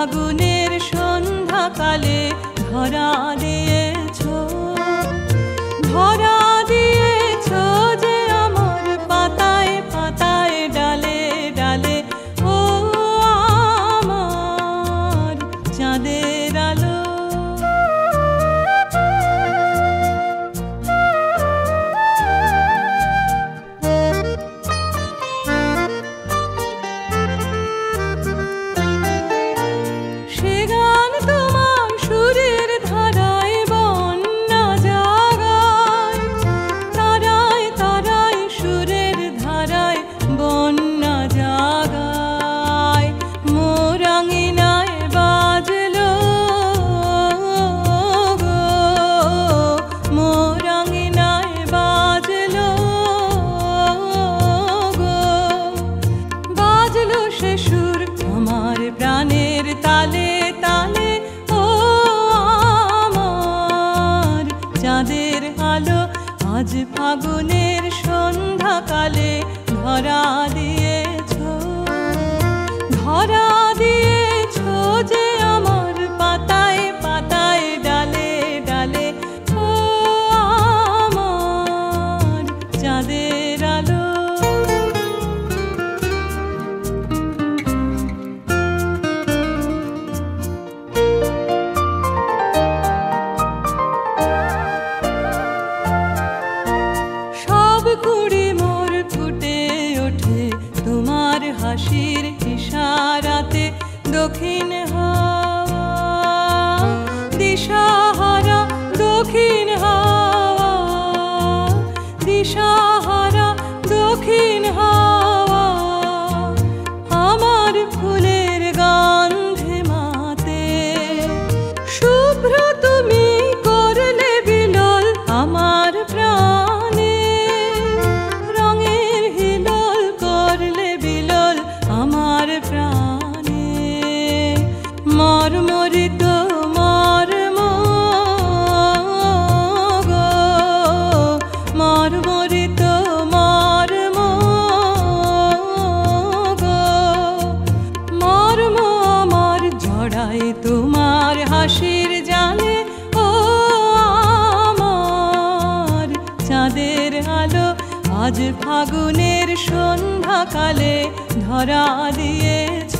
ফাগুনের সন্ধ্যাকালে ধরা দিয়েছ, ধরা দিয়েছ যে আমার পাতায় পাতায় ডালে ডালে। ও আমার চাঁদের আলো, প্রাণের তালে তালে। ও আমার চাঁদের আলো, আজ ফাগুনের সন্ধ্যাকালে ধরা দিয়েছ, ধরা দিয়েছ যে আমার পাতায় পাতায় ডালে ডালে। ও আমার চাঁদের আলো, কুড়ি মোর ফুটে ওঠে তোমার হাসির ইশারাতে। দক্ষিণ হাওয়া দিশাহারা, দক্ষিণ হাওয়া দিশাহারা, দক্ষিণ হাওয়া আমার ফুলের গন্ধে মাতে। শুভ্র তুমি করলে বিলোল আমার প্রাণে, আমার প্রাণে। মর্মরিত মর্ম গো, মর্মরিত মর্ম গো, মর্ম আমার জড়ায় তোমার হাসির জালে। ও আমার চাঁদের আলো, আজ ফাগুনের সন্ধ্যাকালে ধরা দিয়েছ,